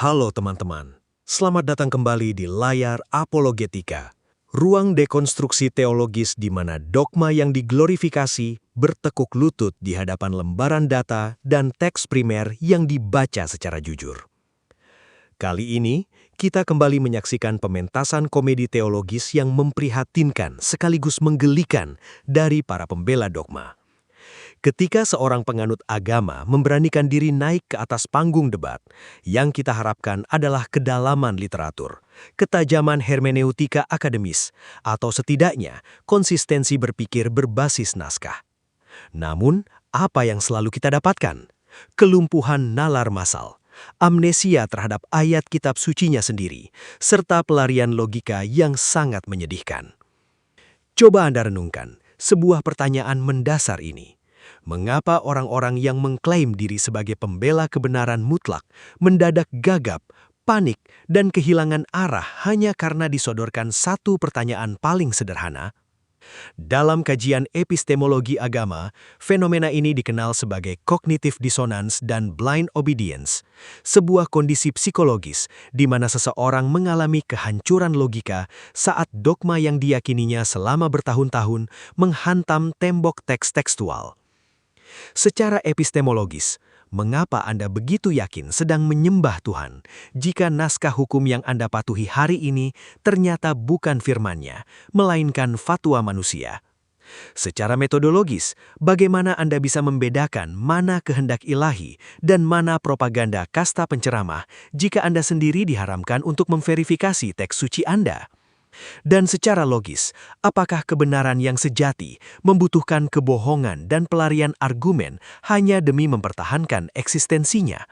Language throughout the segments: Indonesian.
Halo teman-teman, selamat datang kembali di layar Apologetika, ruang dekonstruksi teologis di mana dogma yang diglorifikasi bertekuk lutut di hadapan lembaran data dan teks primer yang dibaca secara jujur. Kali ini, kita kembali menyaksikan pementasan komedi teologis yang memprihatinkan sekaligus menggelikan dari para pembela dogma. Ketika seorang penganut agama memberanikan diri naik ke atas panggung debat, yang kita harapkan adalah kedalaman literatur, ketajaman hermeneutika akademis, atau setidaknya konsistensi berpikir berbasis naskah. Namun, apa yang selalu kita dapatkan? Kelumpuhan nalar massal, amnesia terhadap ayat kitab sucinya sendiri, serta pelarian logika yang sangat menyedihkan. Coba Anda renungkan sebuah pertanyaan mendasar ini. Mengapa orang-orang yang mengklaim diri sebagai pembela kebenaran mutlak mendadak gagap, panik, dan kehilangan arah hanya karena disodorkan satu pertanyaan paling sederhana? Dalam kajian epistemologi agama, fenomena ini dikenal sebagai cognitive dissonance dan blind obedience, sebuah kondisi psikologis di mana seseorang mengalami kehancuran logika saat dogma yang diyakininya selama bertahun-tahun menghantam tembok teks tekstual. Secara epistemologis, mengapa Anda begitu yakin sedang menyembah Tuhan jika naskah hukum yang Anda patuhi hari ini ternyata bukan firman-Nya, melainkan fatwa manusia? Secara metodologis, bagaimana Anda bisa membedakan mana kehendak ilahi dan mana propaganda kasta penceramah jika Anda sendiri diharamkan untuk memverifikasi teks suci Anda? Dan secara logis, apakah kebenaran yang sejati membutuhkan kebohongan dan pelarian argumen hanya demi mempertahankan eksistensinya?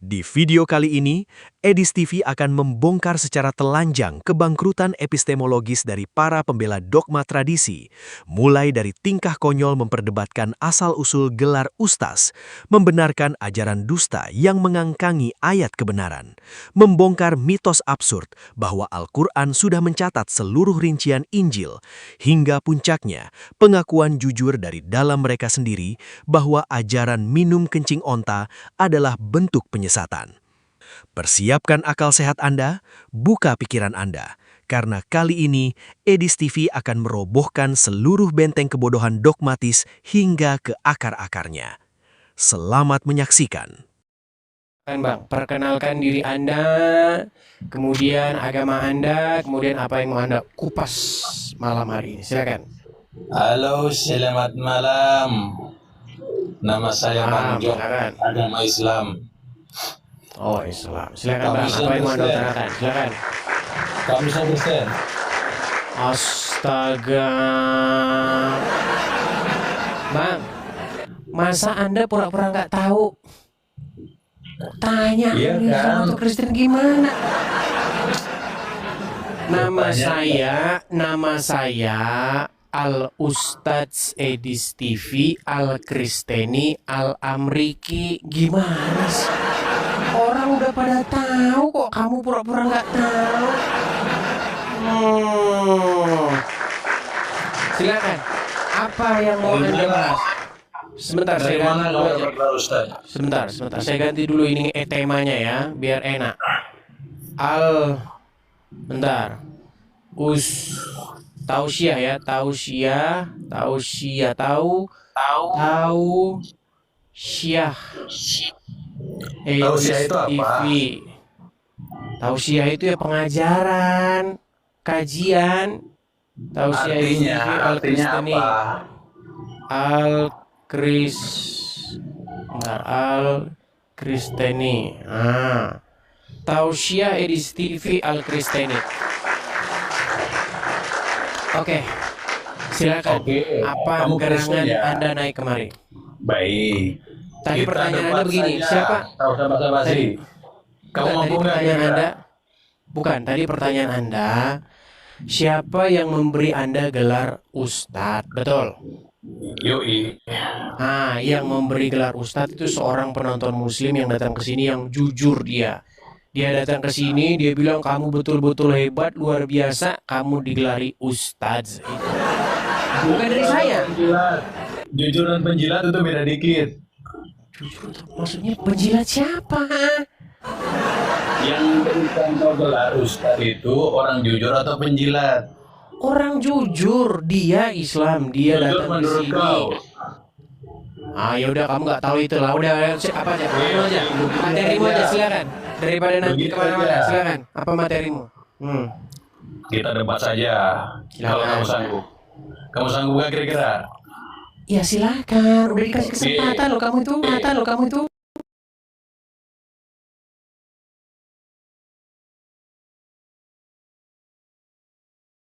Di video kali ini, Edis TV akan membongkar secara telanjang kebangkrutan epistemologis dari para pembela dogma tradisi, mulai dari tingkah konyol memperdebatkan asal-usul gelar ustaz, membenarkan ajaran dusta yang mengangkangi ayat kebenaran, membongkar mitos absurd bahwa Al-Quran sudah mencatat seluruh rincian Injil, hingga puncaknya pengakuan jujur dari dalam mereka sendiri bahwa ajaran minum kencing onta adalah bentuk penyesatan. Persiapkan akal sehat Anda, buka pikiran Anda, karena kali ini Edis TV akan merobohkan seluruh benteng kebodohan dogmatis hingga ke akar-akarnya. Selamat menyaksikan. Bang, perkenalkan diri Anda, kemudian agama Anda, kemudian apa yang mau Anda kupas malam hari ini. Silakan. Halo, selamat malam. Nama saya Bang Jok, silakan. agama Islam. Oh, Islam. Silakan Bang, apa yang mau Anda utarakan? Silakan. Kami Kristen. Astaga. Bang, masa Anda pura-pura nggak tahu? Tanya Iya, Islam kan? atau Kristen gimana? Nama saya Al-Ustadz Edis TV Al-Kristeni Al-Amriki. Gimana sih? Orang udah pada tahu kok, kamu pura-pura nggak tahu. Silakan. Apa yang mau Anda bahas? Sebentar, saya ganti dulu aja. Sebentar. Saya ganti dulu ini temanya ya, biar enak. Bentar. Tausiah ya, tausiah, Tausiah itu apa? Tausiah itu ya pengajaran, kajian. Tausiah Artinya apa? Al-Kristeni. Tausiah Edis TV Al-Kristeni. Oke. Silakan. Apa gerangan Anda naik kemari? Baik. Tadi pertanyaan Anda begini, siapa? Kamu mampu nggak? Bukan, tadi pertanyaan Anda, siapa yang memberi Anda gelar Ustadz? Betul? Yoi. Yang memberi gelar Ustadz itu seorang penonton muslim yang datang ke sini yang jujur dia. Dia datang ke sini, dia bilang kamu betul-betul hebat, luar biasa, kamu digelari Ustadz. Bukan dari saya. Jujur dan penjilat itu beda dikit. Jujur, maksudnya penjilat siapa? Yang berikan kau gelar ustaz itu orang jujur atau penjilat? Orang jujur, dia Islam, dia Jujur datang ke menurut sini. kau. Ah, ya udah kamu nggak tahu itu lah. Udah apa aja? Kamu aja. Materimu aja silakan. Daripada nanti Begitu kemana-mana, aja. silakan. Apa materimu? Kita debat saja. Silakan. Kalau kamu sanggup. Kamu sanggup gak kira-kira? Ya silakan. Udah dikasih kesempatan loh kamu itu. Kesempatan loh kamu itu.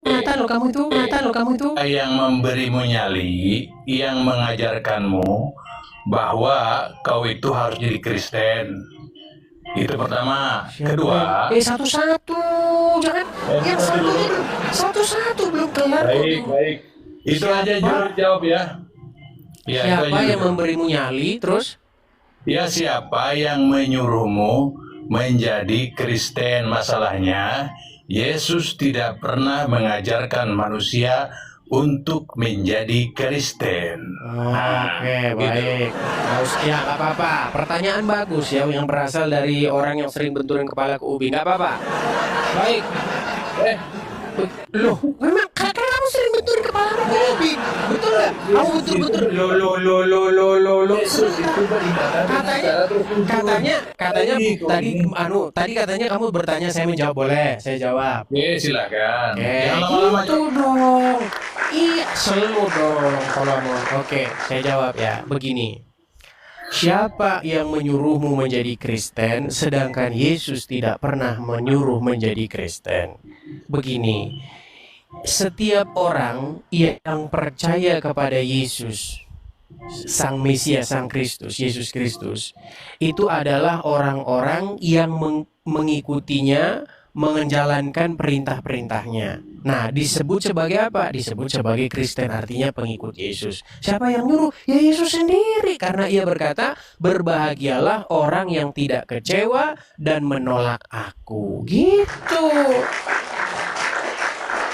Kesempatan loh kamu itu. Kesempatan loh kamu itu. Yang memberimu nyali, yang mengajarkanmu bahwa kau itu harus jadi Kristen. Itu pertama. Kedua, Satu-satu. Jangan. Yang satu-satu belum kelar. baik. Itu Siapa? aja jawab ya. Ya, itu Siapa aja yang jujur. memberimu nyali? Terus? Ya, siapa yang menyuruhmu menjadi Kristen? Masalahnya, Yesus tidak pernah mengajarkan manusia untuk menjadi Kristen. Oke, gitu. baik. Ya, nggak apa-apa. Pertanyaan bagus ya, yang berasal dari orang yang sering benturin kepala ke ubi. Nggak apa-apa. Baik. Loh, memang karena kamu sering benturin kepala ke ubi. Betul nggak? Kamu betul-betul. Lo. Yesus itu beribadah Katanya tadi katanya kamu bertanya, saya menjawab, boleh? Saya jawab. Oke, silakan. Oke, Jangan lama-lama. gitu dong. Iya, selalu dong kalau mau. Oke, saya jawab ya. Begini. Siapa yang menyuruhmu menjadi Kristen sedangkan Yesus tidak pernah menyuruh menjadi Kristen? Begini. Setiap orang yang percaya kepada Yesus, Sang Mesias, Sang Kristus, Yesus Kristus, itu adalah orang-orang yang mengikutinya, menjalankan perintah-perintahnya. Nah, disebut sebagai apa? Disebut sebagai Kristen, artinya pengikut Yesus. Siapa yang nyuruh? Ya Yesus sendiri, karena ia berkata, berbahagialah orang yang tidak kecewa dan menolak aku. Gitu.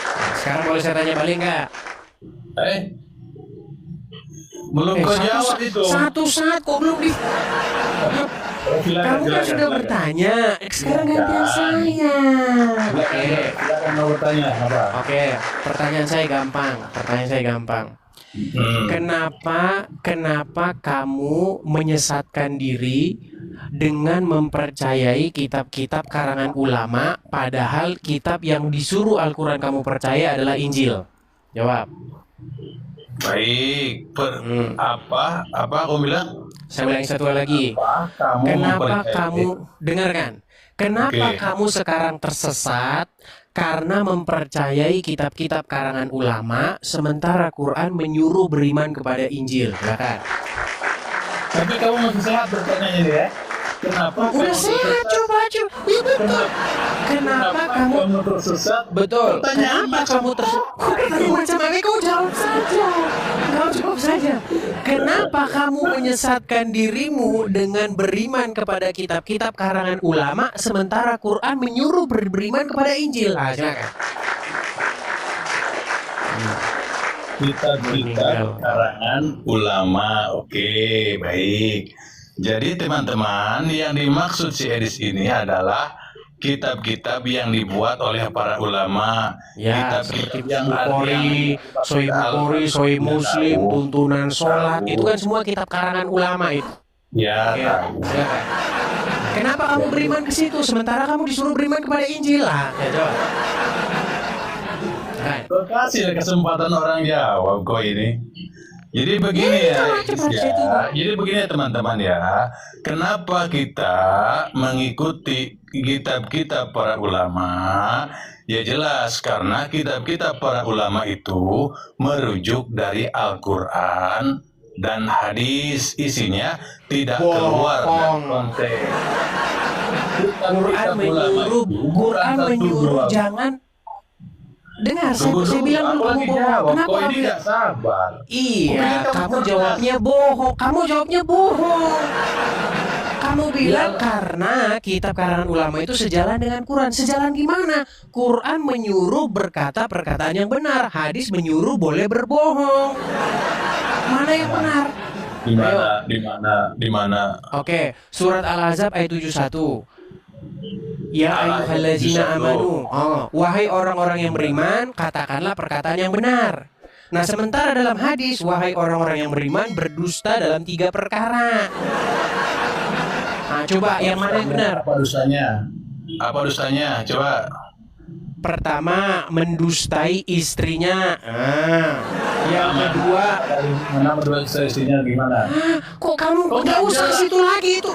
Nah, sekarang boleh saya tanya balik nggak? Belum kau jawab itu. Satu-satu kok belum di... Kamu kan sudah bertanya. Sekarang gantian saya. Silakan mau bertanya apa? Oke, pertanyaan saya gampang. Kenapa kamu menyesatkan diri dengan mempercayai kitab-kitab karangan ulama, padahal kitab yang disuruh Al-Quran kamu percaya adalah Injil? Jawab. Baik, apa aku bilang? Saya ulangi satu lagi. Kamu Kenapa mempercayai- kamu dengarkan? Kenapa Oke. kamu sekarang tersesat? Karena mempercayai kitab-kitab karangan ulama, sementara Quran menyuruh beriman kepada Injil, ya kan? Tapi kamu masih sehat bertanya ini ya? Kenapa Udah kamu sehat, tersesat? coba. Iya betul. Kenapa kamu tersesat? betul? Pertanyaan Kenapa kamu pertanyaan macam apa? Kau jawab saja. Kau jawab saja. Kenapa kamu menyesatkan dirimu dengan beriman kepada kitab-kitab karangan ulama, sementara Quran menyuruh beriman kepada Injil? Ah, silakan. Kitab-kitab karangan ulama. Oke, baik. Jadi teman-teman, yang dimaksud si Edis ini adalah kitab-kitab yang dibuat oleh para ulama. Ya, Kitab-kitab seperti yang Bukhari, Sahih Bukhari, Sahih Muslim, tuntunan sholat, itu kan semua kitab karangan ulama itu. Ya, Ya, tahu. silakan. Kenapa kamu beriman ke situ sementara kamu disuruh beriman kepada Injil? Lah, ya jawab. Kan. Kasih kesempatan orang jawab kok ini. Jadi begini ya, Jadi begini ya teman-teman ya. Kenapa kita mengikuti kitab-kitab para ulama? Ya jelas karena kitab-kitab para ulama itu merujuk dari Al-Quran dan hadis, isinya tidak keluar dari konteks. Quran menyuruh jangan dengar, saya bilang dulu kamu bohong. Kenapa Kok ini kamu gak sabar? Iya, kamu jawabnya bohong. Kamu bilang karena kitab karangan ulama itu sejalan dengan Quran. Sejalan gimana? Quran menyuruh berkata perkataan yang benar, hadis menyuruh boleh berbohong. Mana yang benar? Di mana? Oke, surat Al-Ahzab ayat 71. Ya ayyuhallazina amanu. Wahai orang-orang yang beriman, katakanlah perkataan yang benar. Nah, sementara dalam hadis, wahai orang-orang yang beriman, berdusta dalam 3 perkara. Nah, coba yang mana yang benar? Apa dosanya? Apa dosanya? Coba. Pertama, mendustai istrinya. Yang kedua, Mana berdua istrinya gimana? kok kamu nggak usah ke situ lagi itu?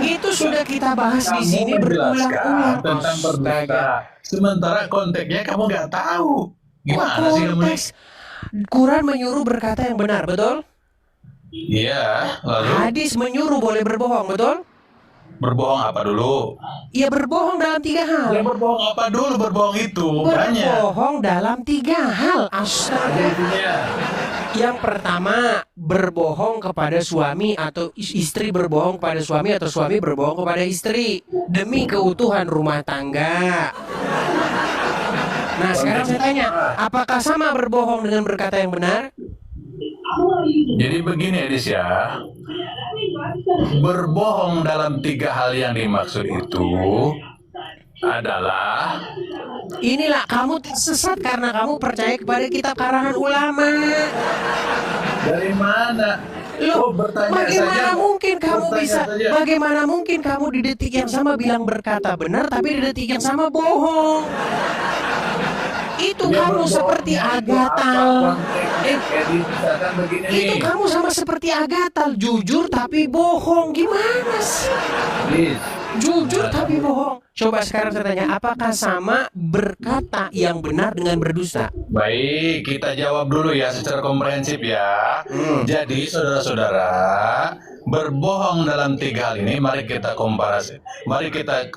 Itu sudah kita bahas di sini berulang-ulang. Tentang berdusta. Sementara konteksnya kamu nggak tahu. Gimana sih kamu? Konteks Quran menyuruh berkata yang benar, betul? Iya, lalu Hadis menyuruh boleh berbohong, betul? berbohong apa dulu? Ya berbohong dalam 3 hal. Ya berbohong apa dulu? Berbohong itu banyak. Berbohong dalam 3 hal. Astaga. Intinya. Yang pertama, berbohong kepada suami atau istri berbohong kepada suami atau suami berbohong kepada istri demi keutuhan rumah tangga. Nah, sekarang saya tanya, apakah sama berbohong dengan berkata yang benar? Jadi begini Edis ya, berbohong dalam 3 hal yang dimaksud itu adalah Inilah kamu sesat karena kamu percaya kepada kitab karangan ulama. dari mana? Loh, bertanya bagaimana saja. mungkin kamu Bertanya bisa? saja. Bagaimana mungkin kamu di detik yang sama bilang berkata benar, tapi di detik yang sama bohong? Itu Ya, kamu berbohongnya seperti itu Agatal. apa konteks? Edis, misalkan begini Itu nih. kamu sama seperti Agatal, jujur tapi bohong. Gimana sih? Edis, Jujur tapi bohong. Coba sekarang saya tanya, apakah sama berkata yang benar dengan berdusta? baik, kita jawab dulu ya secara komprehensif ya. Jadi saudara-saudara, berbohong dalam 3 hal ini mari kita komparasi. Mari kita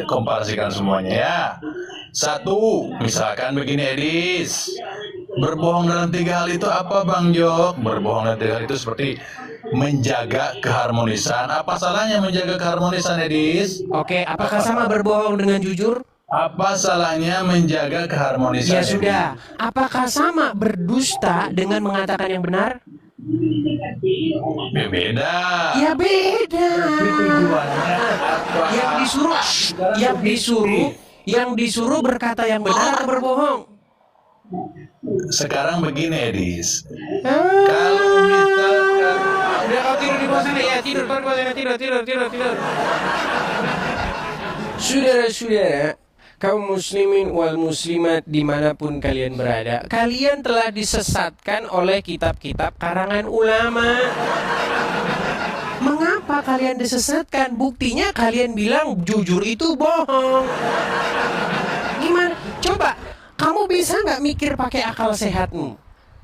komparasikan semuanya ya. 1, misalkan begini Edis. Berbohong dalam 3 hal itu apa Bang Jok? Berbohong dalam 3 hal itu seperti menjaga keharmonisan. Apa salahnya menjaga keharmonisan Edis? Oke, apakah sama berbohong dengan jujur? Apa salahnya menjaga keharmonisan? Ya sudah. Apakah sama berdusta dengan mengatakan yang benar? Ya, beda. Ya beda. Tapi tujuannya apa? Yang disuruh berkata yang benar atau berbohong? Sekarang begini Edis. Ah. Kalau misalkan Udah kau tidur di bawah sana ya, tidur di bawah sana, tidur. Saudara-saudara, kaum muslimin wal muslimat dimanapun kalian berada, kalian telah disesatkan oleh kitab-kitab karangan ulama. Mengapa kalian disesatkan? Buktinya kalian bilang jujur itu bohong. Gimana? Coba, kamu bisa nggak mikir pakai akal sehatmu?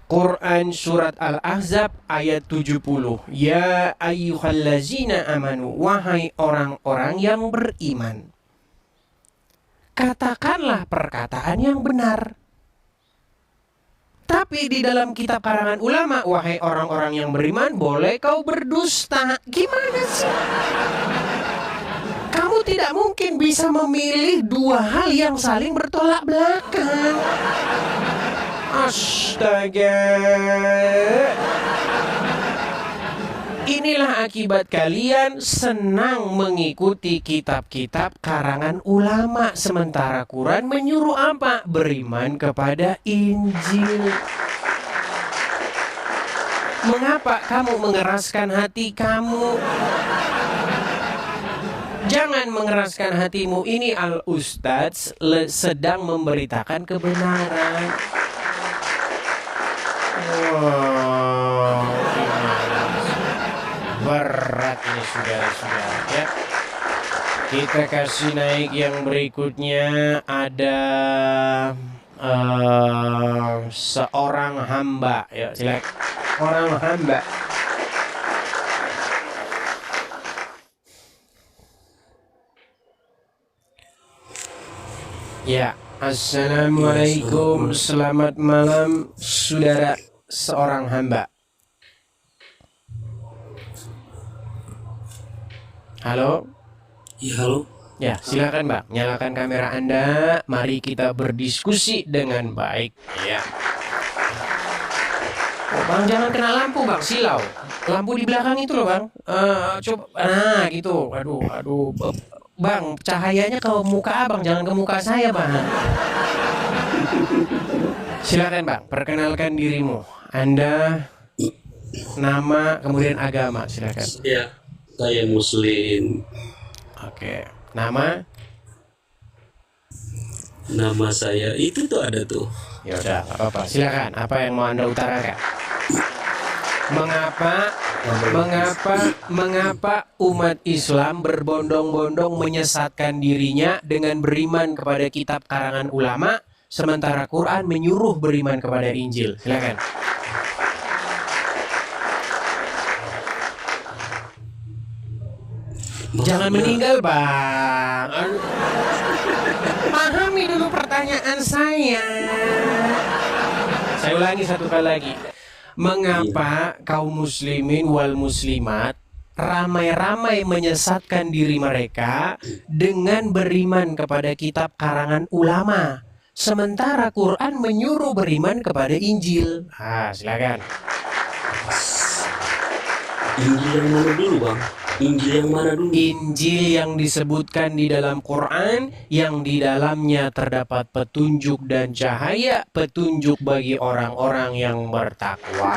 Quran Surat Al-Ahzab ayat 70. Ya ayyuhallazina amanu, wahai orang-orang yang beriman, katakanlah perkataan yang benar. Tapi di dalam kitab karangan ulama, wahai orang-orang yang beriman, boleh kau berdusta. Gimana sih? Kamu tidak mungkin bisa memilih 2 hal yang saling bertolak belakang. Astaga. Inilah akibat kalian senang mengikuti kitab-kitab karangan ulama, sementara Quran menyuruh apa? Beriman kepada Injil. Mengapa kamu mengeraskan hati kamu? Jangan mengeraskan hatimu. Ini Al-Ustadz sedang memberitakan kebenaran. Wow, berat ini saudara-saudara ya. Kita kasih naik yang berikutnya. Ada seorang hamba. Ya, silakan. Orang hamba. Ya, assalamualaikum, selamat malam saudara seorang hamba. Halo? Ya, halo. Ya, silakan Bang, nyalakan kamera Anda. Mari kita berdiskusi dengan baik. Ya. Oh, Bang, jangan kena lampu, Bang, silau. Lampu di belakang itu loh, Bang. Coba, nah gitu. Aduh. Bang, cahayanya ke muka abang, jangan ke muka saya, Bang. Silakan, Bang, perkenalkan dirimu. Anda, nama, kemudian agama, silakan. Ya, saya Muslim. Oke, nama? Nama saya itu tuh ada tuh. Ya udah, nggak apa-apa. Silakan, apa yang mau Anda utarakan? Mengapa umat Islam berbondong-bondong menyesatkan dirinya dengan beriman kepada kitab karangan ulama, sementara Quran menyuruh beriman kepada Injil? Silakan. Jangan meninggal, Bang. Pahami dulu pertanyaan saya. Saya ulangi satu kali lagi. Mengapa kaum muslimin wal muslimat ramai-ramai menyesatkan diri mereka dengan beriman kepada kitab karangan ulama, sementara Quran menyuruh beriman kepada Injil? Silakan. Injil yang mana dulu, Bang? Injil yang mana dulu? Injil yang disebutkan di dalam Quran, yang di dalamnya terdapat petunjuk dan cahaya, petunjuk bagi orang-orang yang bertakwa.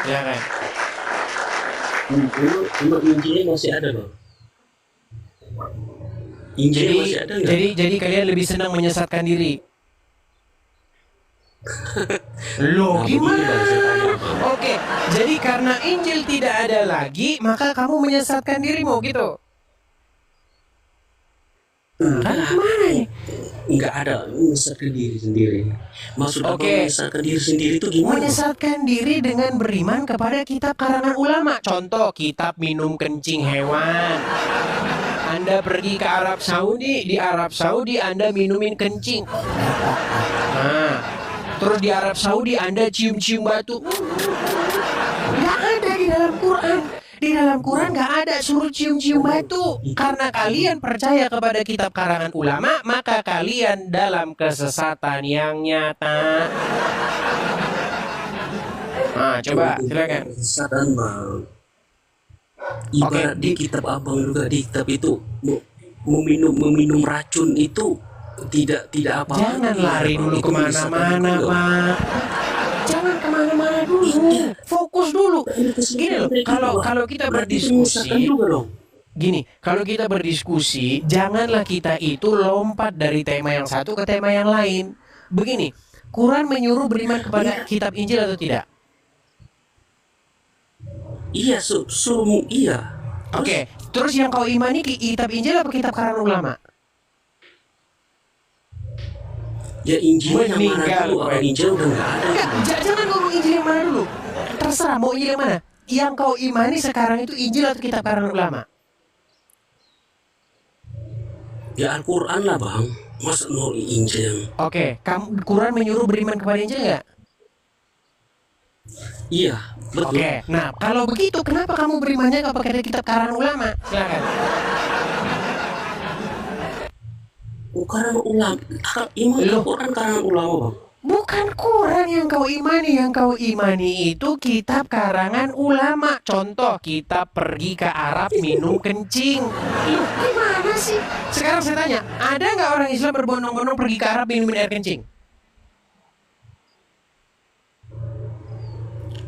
Ya kan? Emang Injilnya masih ada, Bang? Injilnya masih ada nggak? Jadi kalian lebih senang menyesatkan diri. Loh, gimana? Oke, jadi karena Injil tidak ada lagi, maka kamu menyesatkan dirimu gitu. Kan gimana nih? Nggak ada, menyesatkan diri sendiri. Maksud Abang menyesatkan diri sendiri itu gimana? Menyesatkan diri dengan beriman kepada kitab karangan ulama. Contoh, kitab minum kencing hewan. Anda pergi ke Arab Saudi, di Arab Saudi Anda minumin kencing. Terus di Arab Saudi Anda cium-cium batu. Nggak ada di dalam Quran. Di dalam Quran nggak ada suruh cium-cium batu. Karena kalian percaya kepada kitab karangan ulama, maka kalian dalam kesesatan yang nyata. Coba silakan. Kesesatan, Bang. Ibarat di kitab Abang juga, di kitab itu meminum racun itu tidak apa. Jangan lari dulu kemana-mana, Pak. Jangan kemana-mana dulu. Fokus dulu. Gini loh, kalau kita berdiskusi, kalau kita berdiskusi, janganlah kita itu lompat dari tema yang satu ke tema yang lain. Begini, Quran menyuruh beriman kepada kitab Injil atau tidak? Iya, iya. Oke, terus yang kau imani kitab Injil apa kitab karangan ulama? Ya Injil yang mana dulu? Injil udah nggak ada. Jangan ngomong Injil yang mana dulu. Terserah mau Injil yang mana. Yang kau imani sekarang itu Injil atau kitab karangan ulama? Ya Al-Quran lah, Bang. Masa mau Injil? Oke, Quran menyuruh beriman kepada Injil nggak? Iya, betul. Oke, nah kalau begitu kenapa kamu berimannya kepada kitab karangan ulama? Silakan. Karangan ulama, Quran karangan ulama, Bang. Bukan Quran yang kau imani itu kitab karangan ulama. Contoh, kita pergi ke Arab minum kencing. Gimana sih? Sekarang saya tanya, ada nggak orang Islam berbondong-bondong pergi ke Arab minumin air kencing?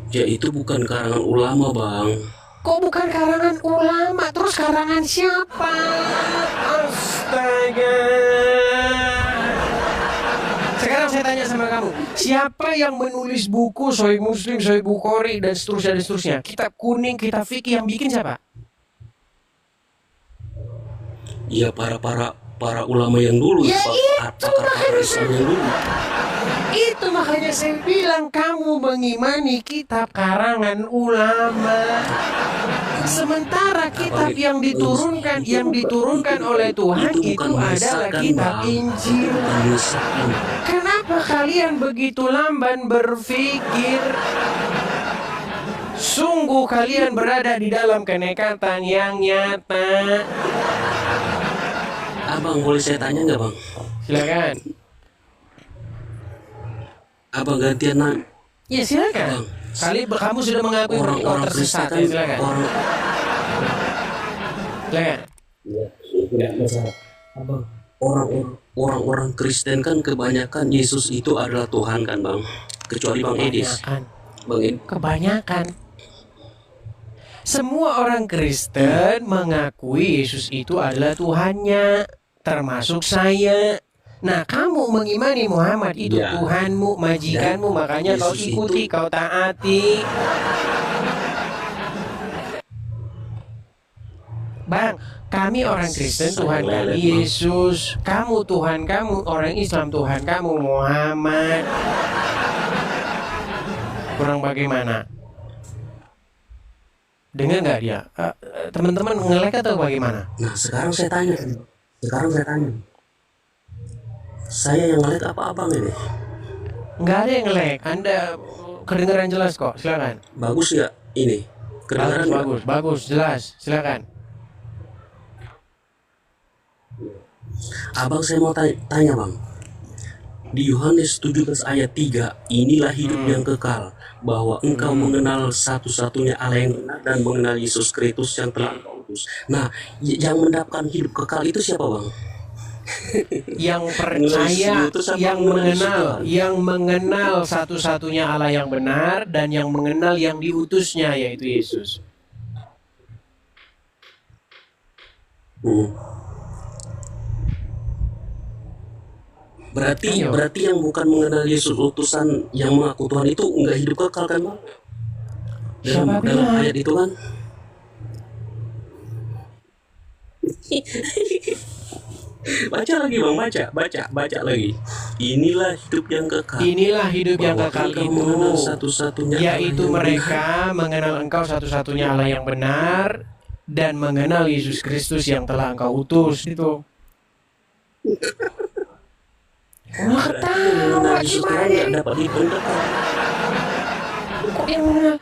Ya itu bukan karangan ulama, Bang. Kok bukan karangan ulama? Terus karangan siapa? Astaga. Sekarang saya tanya sama kamu, siapa yang menulis buku Sahih Muslim, Sahih Bukhari dan seterusnya? Kitab kuning, kitab fikih yang bikin siapa? Ya para ulama yang dulu, ya pakar Islam yang dulu. Itu makanya saya bilang kamu mengimani kitab karangan ulama. Sementara kitab yang diturunkan oleh Tuhan itu adalah kitab Injil. Kenapa kalian begitu lamban berpikir? Sungguh kalian berada di dalam kenekatan yang nyata. Abang, boleh saya tanya nggak, Bang? Silakan. Abang gantian Ya silakan. Kamu sudah mengakui kau tersesat. Ya, silakan. Silakan. Silakan. tidak masalah. Abang, orang-orang Kristen kan kebanyakan Yesus itu adalah Tuhan kan bang, kecuali Bang Edis. Kebanyakan. Bang Edis. Kebanyakan. Semua orang Kristen mengakui Yesus itu adalah Tuhannya, termasuk saya. Nah, kamu mengimani Muhammad itu Ya. Tuhanmu, majikanmu, makanya kau Yesus ikuti, itu- kau taati. Bang, kami orang Kristen Tuhan Saya kami lelet, Bang. Yesus, kamu Tuhan kamu, orang Islam Tuhan kamu Muhammad. Kurang bagaimana? Dengar nggak dia? Teman-teman nge-lag atau bagaimana? Nah sekarang saya tanya, saya yang ngelik apa abang ini? Nggak ada yang nge-lag. Anda kedengaran jelas kok. Silakan. Bagus nggak ini? Kedengaran nggak? Bagus, jelas. Silakan. Abang saya mau tanya bang, di Yohanes 17 ayat 3, inilah hidup yang kekal, bahwa engkau mengenal satu-satunya Allah yang benar dan mengenal Yesus Kristus yang telah engkau utus. Nah, yang mendapatkan hidup kekal itu siapa bang? Yang percaya, Itu siapa yang mengenal mengenal satu-satunya Allah yang benar dan yang mengenal yang diutusnya yaitu Yesus. Ayo. Berarti yang bukan mengenal Yesus utusan yang mengaku Tuhan itu enggak hidup kekal kan bang? Siapa Dalam bilang? ayat itu kan? Baca lagi bang, baca lagi. Inilah hidup yang kekal. Inilah hidup yang Bahwa kekal engkau mengenal itu, satu-satunya Allah yaitu yang mereka mengenal engkau satu-satunya Allah yang benar dan mengenal Yesus Kristus yang telah engkau utus. Itu. Wah, ketawa Yesus Tuhan gimana? nggak dapat hidup yang kekal. Kok yang mengenal?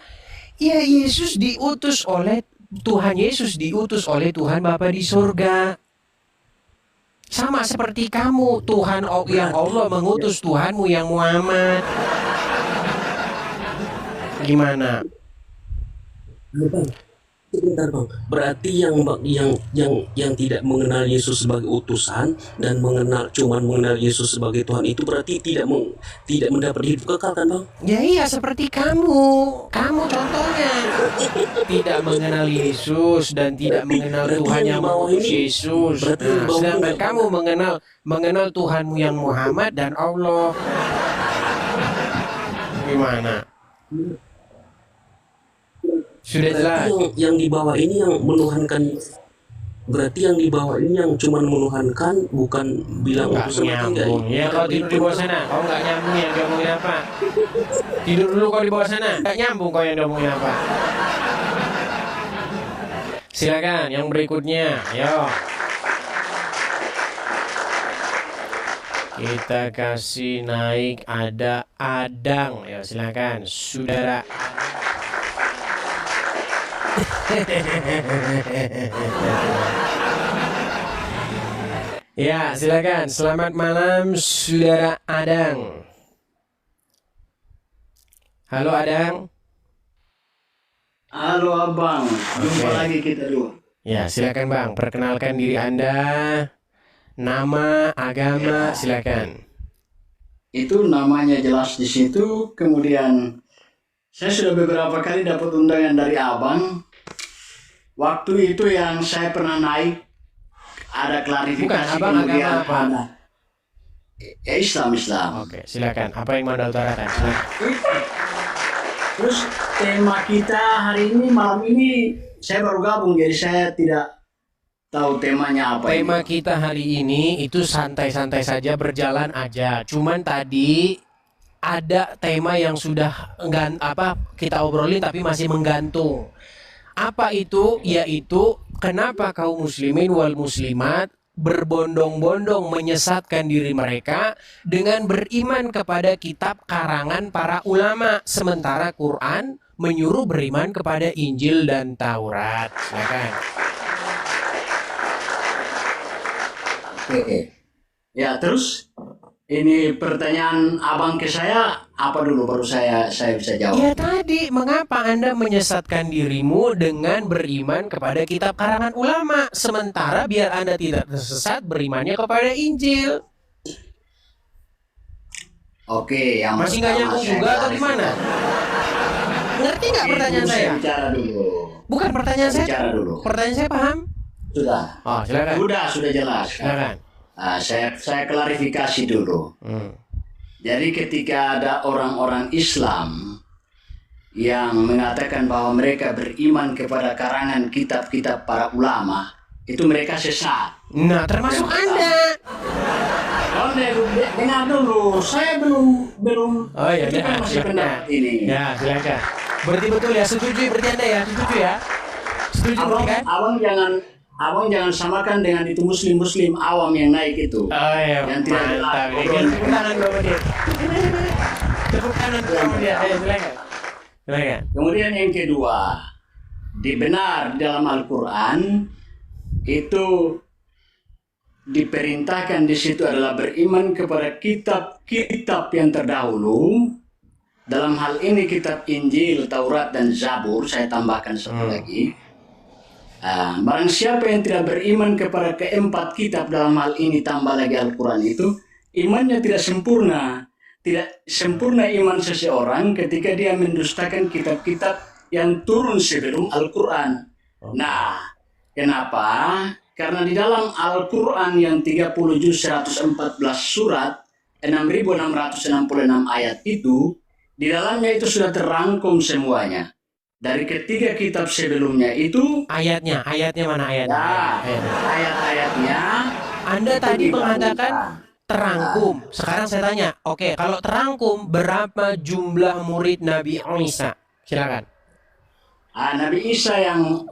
Ya, Yesus diutus oleh Tuhan, Yesus diutus oleh Tuhan Bapa di surga. Sama seperti kamu, Tuhan yang Allah mengutus Tuhanmu yang Muhammad. Gimana? Bang, sebentar bang. Berarti yang tidak mengenal Yesus sebagai utusan dan cuman mengenal Yesus sebagai Tuhan itu berarti tidak mendapat hidup kekal kan bang? Ya iya seperti kamu. Kamu contohnya tidak mengenal Yesus dan tidak mengenal Berarti Tuhan yang yang di bawah mengutus ini- Yesus. berarti yang di Nah, bawah sedangkan ini- kamu mengenal Tuhanmu yang Muhammad dan Allah. Gimana? Sudah jelas. Berarti yang di bawah ini yang menuhankan. Berarti yang di bawah ini yang cuman menuhankan, bukan bilang Nggak utusan atau enggak? nyambung. Ya kau tidur di bawah sana. Kau nggak nyambung yang diomongin apa? Tidur dulu kau di bawah sana. Nggak nyambung kau yang diomongin apa? Silakan yang berikutnya. Ayo. Kita kasih naik ada Adang. Ya silakan saudara. Ya, silakan. Selamat malam, Saudara Adang. Halo Adang. Halo abang, jumpa Oke. lagi kita dua. Ya, silakan Bang. Perkenalkan diri Anda. Nama, agama, silakan. Itu namanya jelas di situ. Kemudian saya sudah beberapa kali dapat undangan dari abang. Waktu itu yang saya pernah naik ada klarifikasi. Bukan, abang kemudian agama apa? ada Islam. Oke, silakan. Apa yang mau Anda utarakan? Silakan. Terus tema kita hari ini malam ini saya baru gabung jadi saya tidak tahu temanya apa. Tema ini. kita hari ini itu santai-santai saja, berjalan aja. Cuman tadi ada tema yang sudah kita obrolin tapi masih menggantung. Apa itu? Yaitu kenapa kaum muslimin wal muslimat berbondong-bondong menyesatkan diri mereka dengan beriman kepada kitab karangan para ulama, sementara Quran menyuruh beriman kepada Injil dan Taurat. Silakan. Ya terus Ini pertanyaan abang ke saya apa dulu baru saya bisa jawab. Ya tadi, mengapa Anda menyesatkan dirimu dengan beriman kepada kitab karangan ulama, sementara biar Anda tidak tersesat berimannya kepada Injil? Oke, yang Masih nggak pertama nyambung saya juga atau klarifikasi. gimana? Ngerti nggak Oke, pertanyaan dulu saya? bicara dulu. Bukan pertanyaan saya. Bicara dulu. Pertanyaan saya paham? Sudah. Oh, silakan. Sudah jelas. Silakan. Saya klarifikasi dulu. Jadi ketika ada orang-orang Islam yang mengatakan bahwa mereka beriman kepada karangan kitab-kitab para ulama, itu mereka sesat. Nah, termasuk Anda. Oh, dengar dulu, saya belum. Oh ya, itu kan masih pendapat ini. Ya, silakan. Berarti betul ya, setuju berarti Anda ya, setuju ya? Setuju Abang, kan? abang jangan samakan dengan itu muslim awam yang naik itu. Oh ya, Yang tidak mantap. jelas. Ya, tepuk tangan sama dia. Tepuk tangan sama dia. Ayo, silakan. Silakan. Kemudian yang kedua, dibenar di dalam Al-Quran itu diperintahkan di situ adalah beriman kepada kitab-kitab yang terdahulu. Dalam hal ini kitab Injil, Taurat, dan Zabur. Saya tambahkan satu lagi. Barang siapa yang tidak beriman kepada keempat kitab, dalam hal ini tambah lagi Al-Quran itu, imannya tidak sempurna. Tidak sempurna iman seseorang ketika dia mendustakan kitab-kitab yang turun sebelum Al-Quran. Nah, kenapa? Karena di dalam Al-Quran yang 30 juz 114 surat 6.666 ayat itu, di dalamnya itu sudah terangkum semuanya. Dari ketiga kitab sebelumnya itu, Ayatnya mana ayatnya? ayat-ayatnya Anda tadi mengatakan dibandingkan. terangkum. Sekarang saya tanya, oke, kalau terangkum berapa jumlah murid Nabi Isa? Silakan.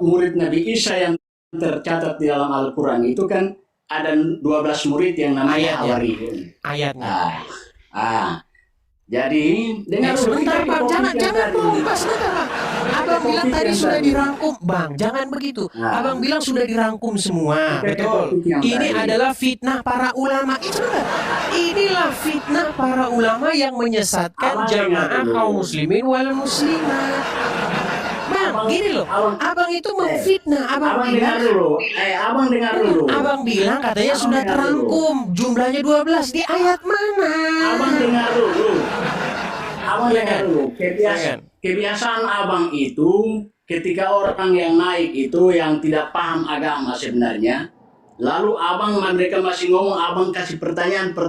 Murid Nabi Isa yang tercatat di dalam Al-Quran itu kan ada 12 murid yang namanya Hawariyun. Ayatnya. Jadi dengar Sebentar Bang, jangan bompas sebentar Bang. Abang bilang tadi yang sudah tadi. dirangkum, Bang. Jangan begitu. Nah. Abang bilang sudah dirangkum semua. Kita ke Betul. topik yang Ini tadi. adalah fitnah para ulama. Inilah fitnah para ulama yang menyesatkan Abang jamaah dengar dulu. kaum muslimin wal muslimat. Bang, gini loh. Abang itu memfitnah. Abang dengar bilang dulu. Abang dengar dulu. Abang bilang katanya Abang sudah dengar dulu. terangkum. Jumlahnya 12 di ayat mana? Abang dengar dulu. Abang dengar dulu. Silakan. Kebiasaan abang itu ketika orang yang naik itu yang tidak paham agama sebenarnya, lalu mereka masih ngomong, abang kasih pertanyaan dan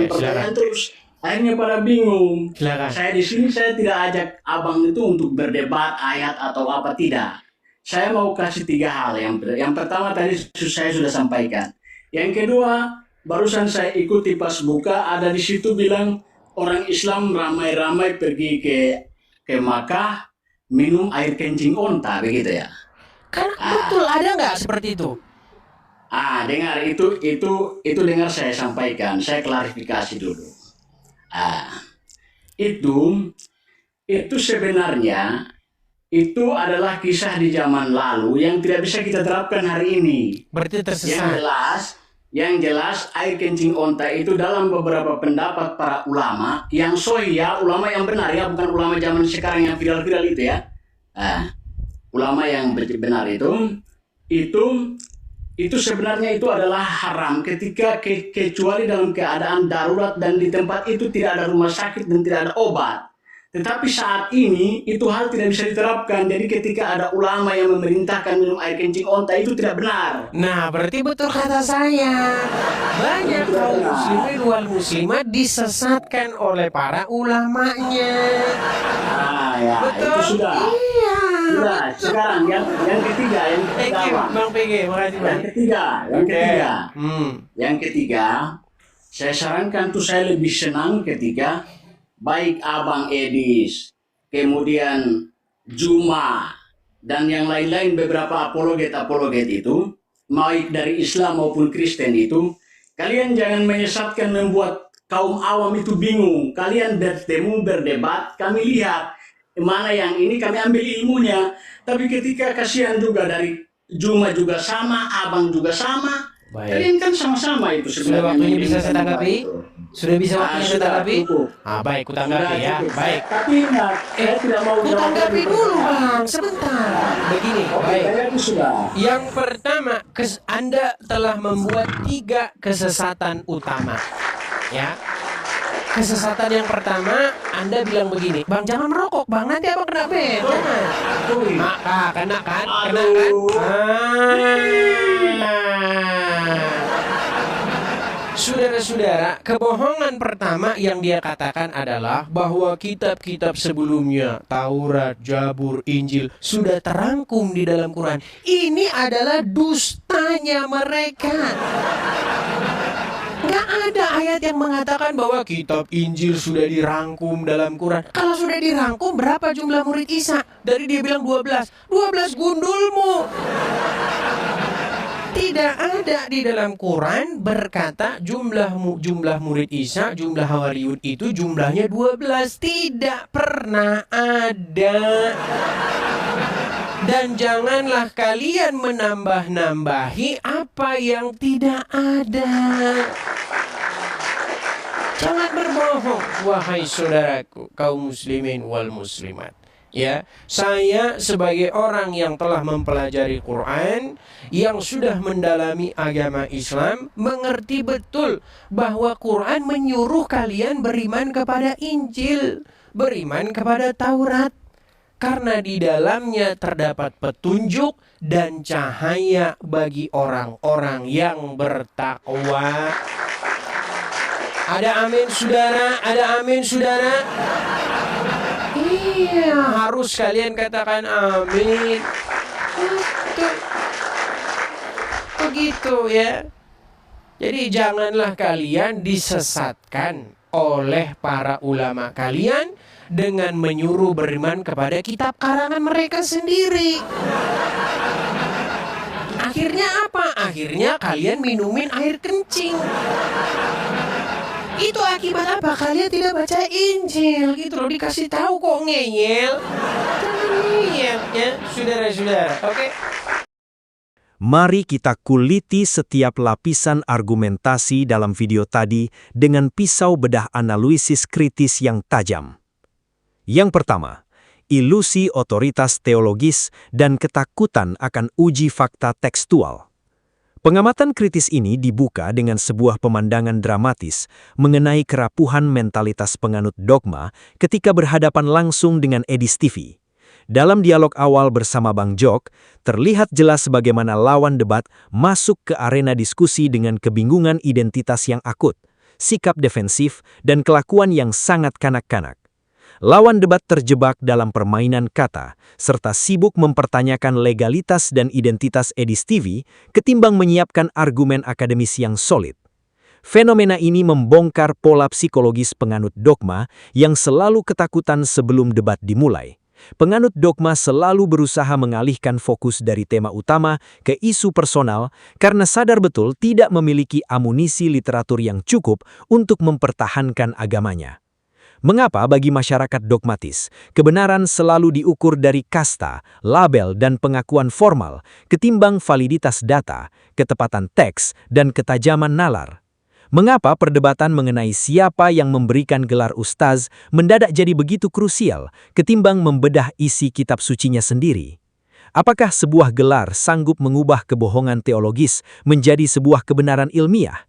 Ya, pertanyaan silakan. terus. Akhirnya pada bingung. Silakan. Saya di sini saya tidak ajak abang itu untuk berdebat ayat atau apa, tidak. Saya mau kasih 3 hal. Yang pertama tadi saya sudah sampaikan. Yang kedua, barusan saya ikuti pas buka, ada di situ bilang orang Islam ramai-ramai pergi ke Makkah minum air kencing onta, begitu ya. Kan betul ada nggak seperti itu? Dengar itu dengar saya sampaikan, saya klarifikasi dulu. Itu sebenarnya itu adalah kisah di zaman lalu yang tidak bisa kita terapkan hari ini. Berarti tersesat. Yang jelas air kencing onta itu dalam beberapa pendapat para ulama yang sahih ya, ulama yang benar ya, bukan ulama zaman sekarang yang viral-viral itu ya. Ulama yang benar itu sebenarnya itu adalah haram ketika kecuali dalam keadaan darurat dan di tempat itu tidak ada rumah sakit dan tidak ada obat. Tetapi saat ini itu hal tidak bisa diterapkan. Jadi ketika ada ulama yang memerintahkan minum air kencing onta itu tidak benar. Nah, berarti betul kata saya. Banyak kaum muslimin wal muslimat disesatkan oleh para ulamanya. Ya, Betul. itu sudah. Iya. Sudah. Sekarang yang ketiga, Thank you, Bang PG. Makasih, Bang. Yang ketiga, saya sarankan tuh saya lebih senang ketika baik Abang Edis, kemudian Juma, dan yang lain-lain beberapa apologet itu, baik dari Islam maupun Kristen itu, kalian jangan menyesatkan membuat kaum awam itu bingung. Kalian bertemu, berdebat, kami lihat mana yang ini kami ambil ilmunya. Tapi ketika kasihan juga dari Juma juga sama, Abang juga sama, Baik. Kalian kan sama-sama itu Sudah sebenarnya. waktunya bisa saya menginginkan tanggapi? itu. Sudah bisa waktunya saya Sudah tanggapi? cukup. Baik, ku tanggapi Sudah ya. cukup. Baik. Tapi ingat, saya tidak mau Ku jawab tanggapi lagi dulu, pertanyaan. Bang. Sebentar. Begini, Oke, baik. saya itu sudah. Yang pertama, Anda telah membuat 3 kesesatan utama. Ya. Kesesatan yang pertama, Anda bilang begini, Bang jangan merokok, Bang nanti abang kena ban. Jangan. Maka kena kan? Kena kan? Saudara-saudara, kebohongan pertama yang dia katakan adalah bahwa kitab-kitab sebelumnya, Taurat, Zabur, Injil, sudah terangkum di dalam Quran. Ini adalah dustanya mereka. Nggak ada ayat yang mengatakan bahwa kitab Injil sudah dirangkum dalam Quran. Kalau sudah dirangkum, berapa jumlah murid Isa? Dari dia bilang 12. 12 gundulmu. Tidak ada di dalam Quran berkata jumlah murid Isa, jumlah Hawariun itu jumlahnya 12. Tidak pernah ada. Dan janganlah kalian menambah-nambahi apa yang tidak ada. Jangan berbohong, wahai saudaraku, kaum muslimin wal muslimat. Ya, saya sebagai orang yang telah mempelajari Quran, yang sudah mendalami agama Islam, mengerti betul bahwa Quran menyuruh kalian beriman kepada Injil, beriman kepada Taurat. Karena di dalamnya terdapat petunjuk dan cahaya bagi orang-orang yang bertakwa. Ada amin saudara? Ada amin saudara? Iya, harus kalian katakan amin. Betul. Begitu ya. Jadi janganlah kalian disesatkan oleh para ulama kalian dengan menyuruh beriman kepada kitab karangan mereka sendiri. Akhirnya apa? Akhirnya kalian minumin air kencing. Itu akibat apa? Kalian tidak baca Injil gitu loh, dikasih tahu kok ngeyel. Jangan ngeyel ya, saudara-saudara. Oke. Mari kita kuliti setiap lapisan argumentasi dalam video tadi dengan pisau bedah analisis kritis yang tajam. Yang pertama, ilusi otoritas teologis dan ketakutan akan uji fakta tekstual. Pengamatan kritis ini dibuka dengan sebuah pemandangan dramatis mengenai kerapuhan mentalitas penganut dogma ketika berhadapan langsung dengan Edi Stivi. Dalam dialog awal bersama Bang Jok, terlihat jelas bagaimana lawan debat masuk ke arena diskusi dengan kebingungan identitas yang akut, sikap defensif, dan kelakuan yang sangat kanak-kanak. Lawan debat terjebak dalam permainan kata, serta sibuk mempertanyakan legalitas dan identitas Edi Stivi ketimbang menyiapkan argumen akademis yang solid. Fenomena ini membongkar pola psikologis penganut dogma yang selalu ketakutan sebelum debat dimulai. Penganut dogma selalu berusaha mengalihkan fokus dari tema utama ke isu personal karena sadar betul tidak memiliki amunisi literatur yang cukup untuk mempertahankan agamanya. Mengapa bagi masyarakat dogmatis, kebenaran selalu diukur dari kasta, label, dan pengakuan formal, ketimbang validitas data, ketepatan teks, dan ketajaman nalar? Mengapa perdebatan mengenai siapa yang memberikan gelar ustaz mendadak jadi begitu krusial, ketimbang membedah isi kitab sucinya sendiri? Apakah sebuah gelar sanggup mengubah kebohongan teologis menjadi sebuah kebenaran ilmiah?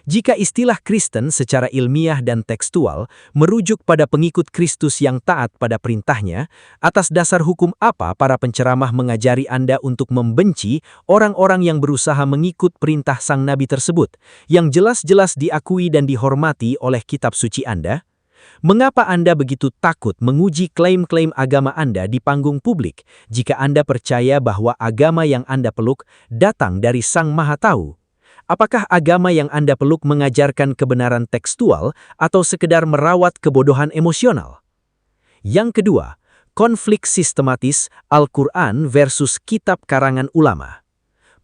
Jika istilah Kristen secara ilmiah dan tekstual merujuk pada pengikut Kristus yang taat pada perintahnya, atas dasar hukum apa para penceramah mengajari Anda untuk membenci orang-orang yang berusaha mengikut perintah sang nabi tersebut, yang jelas-jelas diakui dan dihormati oleh kitab suci Anda? Mengapa Anda begitu takut menguji klaim-klaim agama Anda di panggung publik jika Anda percaya bahwa agama yang Anda peluk datang dari Sang Maha Tahu? Apakah agama yang Anda peluk mengajarkan kebenaran tekstual atau sekedar merawat kebodohan emosional? Yang kedua, konflik sistematis Al-Quran versus kitab karangan ulama.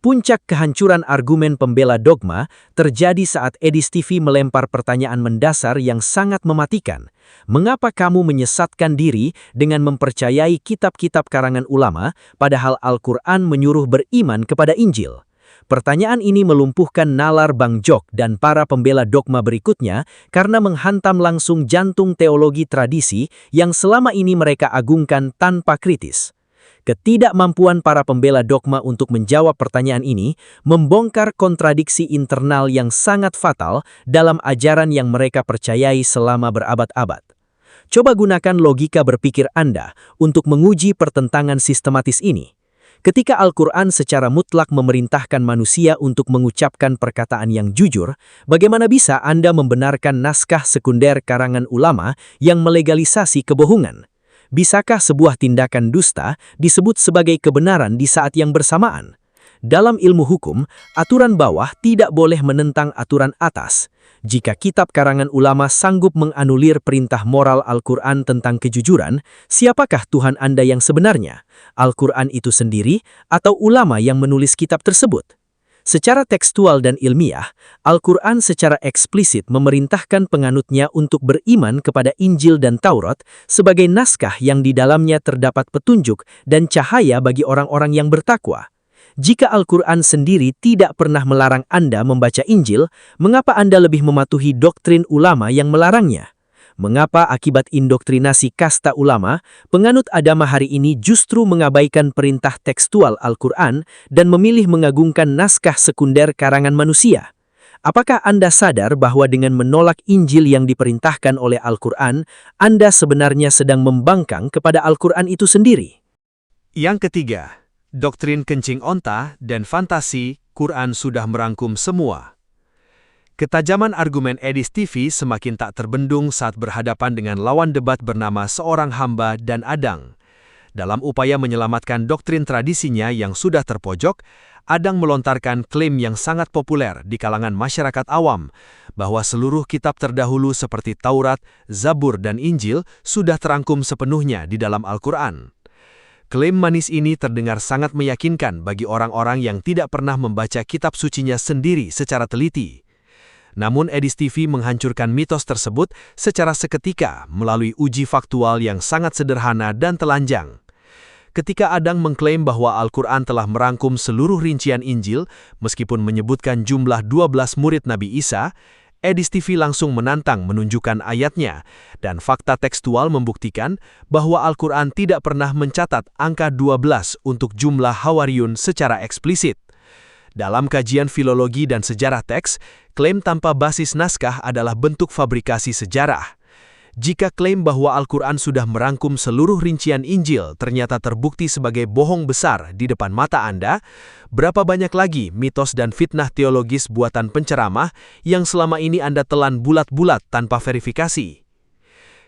Puncak kehancuran argumen pembela dogma terjadi saat Edi Stivi melempar pertanyaan mendasar yang sangat mematikan. Mengapa kamu menyesatkan diri dengan mempercayai kitab-kitab karangan ulama, padahal Al-Quran menyuruh beriman kepada Injil? Pertanyaan ini melumpuhkan nalar Bang Jok dan para pembela dogma berikutnya karena menghantam langsung jantung teologi tradisi yang selama ini mereka agungkan tanpa kritis. Ketidakmampuan para pembela dogma untuk menjawab pertanyaan ini membongkar kontradiksi internal yang sangat fatal dalam ajaran yang mereka percayai selama berabad-abad. Coba gunakan logika berpikir Anda untuk menguji pertentangan sistematis ini. Ketika Al-Quran secara mutlak memerintahkan manusia untuk mengucapkan perkataan yang jujur, bagaimana bisa Anda membenarkan naskah sekunder karangan ulama yang melegalisasi kebohongan? Bisakah sebuah tindakan dusta disebut sebagai kebenaran di saat yang bersamaan? Dalam ilmu hukum, aturan bawah tidak boleh menentang aturan atas. Jika kitab karangan ulama sanggup menganulir perintah moral Al-Quran tentang kejujuran, siapakah Tuhan Anda yang sebenarnya? Al-Quran itu sendiri atau ulama yang menulis kitab tersebut? Secara tekstual dan ilmiah, Al-Quran secara eksplisit memerintahkan penganutnya untuk beriman kepada Injil dan Taurat sebagai naskah yang di dalamnya terdapat petunjuk dan cahaya bagi orang-orang yang bertakwa. Jika Al-Quran sendiri tidak pernah melarang Anda membaca Injil, mengapa Anda lebih mematuhi doktrin ulama yang melarangnya? Mengapa akibat indoktrinasi kasta ulama, penganut agama hari ini justru mengabaikan perintah tekstual Al-Quran dan memilih mengagungkan naskah sekunder karangan manusia? Apakah Anda sadar bahwa dengan menolak Injil yang diperintahkan oleh Al-Quran, Anda sebenarnya sedang membangkang kepada Al-Quran itu sendiri? Yang ketiga, doktrin kencing onta dan fantasi, Quran sudah merangkum semua. Ketajaman argumen Edis TV semakin tak terbendung saat berhadapan dengan lawan debat bernama Seorang Hamba dan Adang. Dalam upaya menyelamatkan doktrin tradisinya yang sudah terpojok, Adang melontarkan klaim yang sangat populer di kalangan masyarakat awam, bahwa seluruh kitab terdahulu seperti Taurat, Zabur, dan Injil sudah terangkum sepenuhnya di dalam Al-Quran. Klaim manis ini terdengar sangat meyakinkan bagi orang-orang yang tidak pernah membaca kitab sucinya sendiri secara teliti. Namun Edis TV menghancurkan mitos tersebut secara seketika melalui uji faktual yang sangat sederhana dan telanjang. Ketika Adang mengklaim bahwa Al-Quran telah merangkum seluruh rincian Injil, meskipun menyebutkan jumlah 12 murid Nabi Isa, Edis TV langsung menantang menunjukkan ayatnya, dan fakta tekstual membuktikan bahwa Al-Quran tidak pernah mencatat angka 12 untuk jumlah Hawariyun secara eksplisit. Dalam kajian filologi dan sejarah teks, klaim tanpa basis naskah adalah bentuk fabrikasi sejarah. Jika klaim bahwa Al-Quran sudah merangkum seluruh rincian Injil ternyata terbukti sebagai bohong besar di depan mata Anda, berapa banyak lagi mitos dan fitnah teologis buatan penceramah yang selama ini Anda telan bulat-bulat tanpa verifikasi?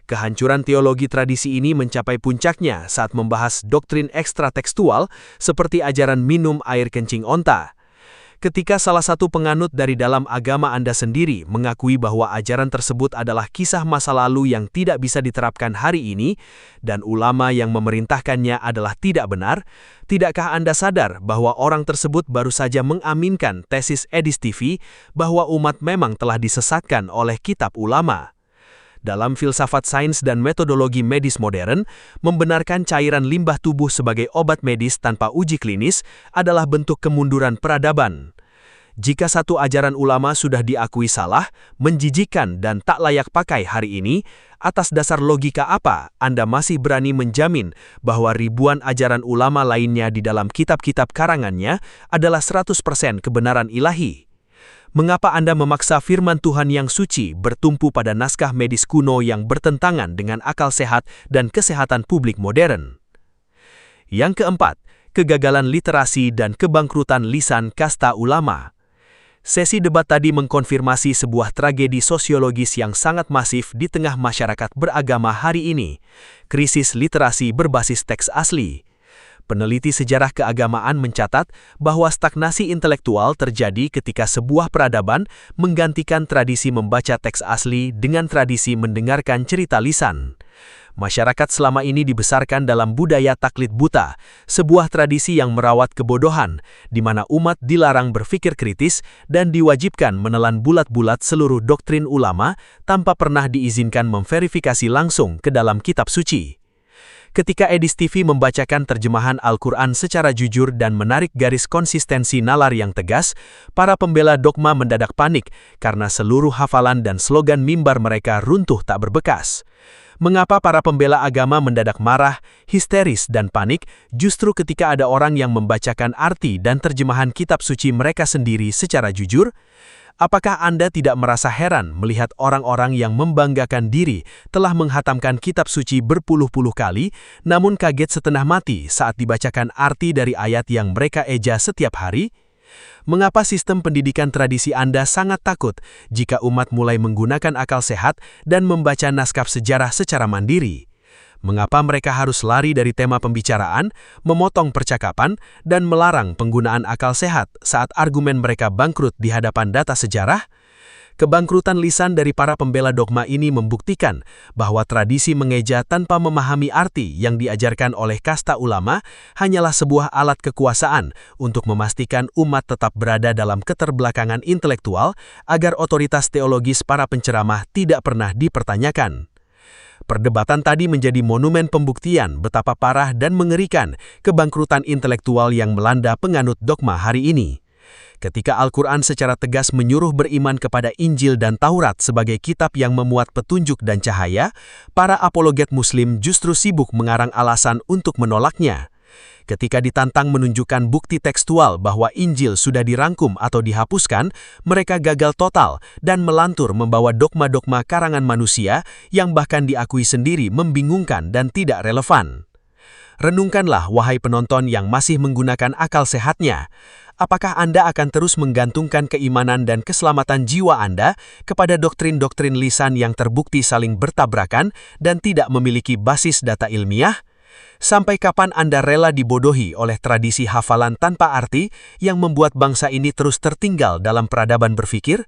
Kehancuran teologi tradisi ini mencapai puncaknya saat membahas doktrin ekstratekstual seperti ajaran minum air kencing onta. Ketika salah satu penganut dari dalam agama Anda sendiri mengakui bahwa ajaran tersebut adalah kisah masa lalu yang tidak bisa diterapkan hari ini, dan ulama yang memerintahkannya adalah tidak benar, tidakkah Anda sadar bahwa orang tersebut baru saja mengaminkan tesis Edis TV bahwa umat memang telah disesatkan oleh kitab ulama? Dalam filsafat sains dan metodologi medis modern, membenarkan cairan limbah tubuh sebagai obat medis tanpa uji klinis adalah bentuk kemunduran peradaban. Jika satu ajaran ulama sudah diakui salah, menjijikkan dan tak layak pakai hari ini, atas dasar logika apa Anda masih berani menjamin bahwa ribuan ajaran ulama lainnya di dalam kitab-kitab karangannya adalah 100% kebenaran ilahi? Mengapa Anda memaksa firman Tuhan yang suci bertumpu pada naskah medis kuno yang bertentangan dengan akal sehat dan kesehatan publik modern? Yang keempat, kegagalan literasi dan kebangkrutan lisan kasta ulama. Sesi debat tadi mengkonfirmasi sebuah tragedi sosiologis yang sangat masif di tengah masyarakat beragama hari ini, krisis literasi berbasis teks asli. Peneliti sejarah keagamaan mencatat bahwa stagnasi intelektual terjadi ketika sebuah peradaban menggantikan tradisi membaca teks asli dengan tradisi mendengarkan cerita lisan. Masyarakat selama ini dibesarkan dalam budaya taklid buta, sebuah tradisi yang merawat kebodohan, di mana umat dilarang berpikir kritis dan diwajibkan menelan bulat-bulat seluruh doktrin ulama tanpa pernah diizinkan memverifikasi langsung ke dalam kitab suci. Ketika Edis TV membacakan terjemahan Al-Quran secara jujur dan menarik garis konsistensi nalar yang tegas, para pembela dogma mendadak panik karena seluruh hafalan dan slogan mimbar mereka runtuh tak berbekas. Mengapa para pembela agama mendadak marah, histeris, dan panik justru ketika ada orang yang membacakan arti dan terjemahan kitab suci mereka sendiri secara jujur? Apakah Anda tidak merasa heran melihat orang-orang yang membanggakan diri telah menghatamkan kitab suci berpuluh-puluh kali, namun kaget setengah mati saat dibacakan arti dari ayat yang mereka eja setiap hari? Mengapa sistem pendidikan tradisi Anda sangat takut jika umat mulai menggunakan akal sehat dan membaca naskah sejarah secara mandiri? Mengapa mereka harus lari dari tema pembicaraan, memotong percakapan, dan melarang penggunaan akal sehat saat argumen mereka bangkrut di hadapan data sejarah? Kebangkrutan lisan dari para pembela dogma ini membuktikan bahwa tradisi mengeja tanpa memahami arti yang diajarkan oleh kasta ulama hanyalah sebuah alat kekuasaan untuk memastikan umat tetap berada dalam keterbelakangan intelektual agar otoritas teologis para penceramah tidak pernah dipertanyakan. Perdebatan tadi menjadi monumen pembuktian betapa parah dan mengerikan kebangkrutan intelektual yang melanda penganut dogma hari ini. Ketika Al-Quran secara tegas menyuruh beriman kepada Injil dan Taurat sebagai kitab yang memuat petunjuk dan cahaya, para apologet Muslim justru sibuk mengarang alasan untuk menolaknya. Ketika ditantang menunjukkan bukti tekstual bahwa Injil sudah dirangkum atau dihapuskan, mereka gagal total dan melantur membawa dogma-dogma karangan manusia yang bahkan diakui sendiri membingungkan dan tidak relevan. Renungkanlah, wahai penonton yang masih menggunakan akal sehatnya. Apakah Anda akan terus menggantungkan keimanan dan keselamatan jiwa Anda kepada doktrin-doktrin lisan yang terbukti saling bertabrakan dan tidak memiliki basis data ilmiah? Sampai kapan Anda rela dibodohi oleh tradisi hafalan tanpa arti yang membuat bangsa ini terus tertinggal dalam peradaban berpikir?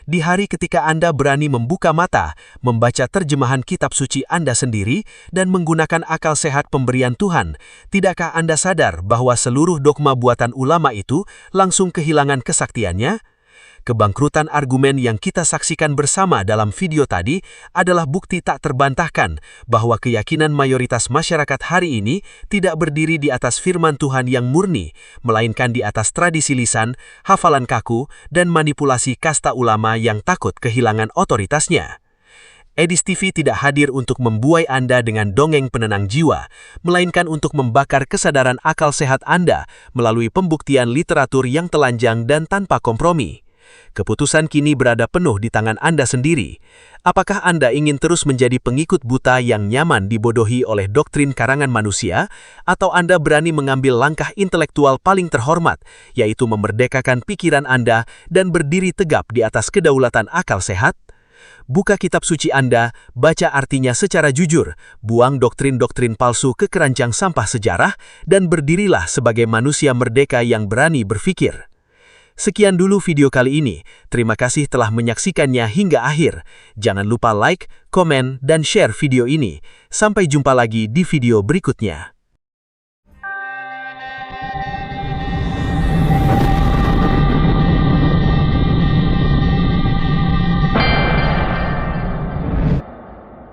Di hari ketika Anda berani membuka mata, membaca terjemahan kitab suci Anda sendiri, dan menggunakan akal sehat pemberian Tuhan, tidakkah Anda sadar bahwa seluruh dogma buatan ulama itu langsung kehilangan kesaktiannya? Kebangkrutan argumen yang kita saksikan bersama dalam video tadi adalah bukti tak terbantahkan bahwa keyakinan mayoritas masyarakat hari ini tidak berdiri di atas firman Tuhan yang murni, melainkan di atas tradisi lisan, hafalan kaku, dan manipulasi kasta ulama yang takut kehilangan otoritasnya. Edis TV tidak hadir untuk membuai Anda dengan dongeng penenang jiwa, melainkan untuk membakar kesadaran akal sehat Anda melalui pembuktian literatur yang telanjang dan tanpa kompromi. Keputusan kini berada penuh di tangan Anda sendiri. Apakah Anda ingin terus menjadi pengikut buta yang nyaman dibodohi oleh doktrin karangan manusia, atau Anda berani mengambil langkah intelektual paling terhormat, yaitu memerdekakan pikiran Anda dan berdiri tegap di atas kedaulatan akal sehat? Buka kitab suci Anda, baca artinya secara jujur, buang doktrin-doktrin palsu ke keranjang sampah sejarah, dan berdirilah sebagai manusia merdeka yang berani berpikir. Sekian dulu video kali ini. Terima kasih telah menyaksikannya hingga akhir. Jangan lupa like, komen, dan share video ini. Sampai jumpa lagi di video berikutnya.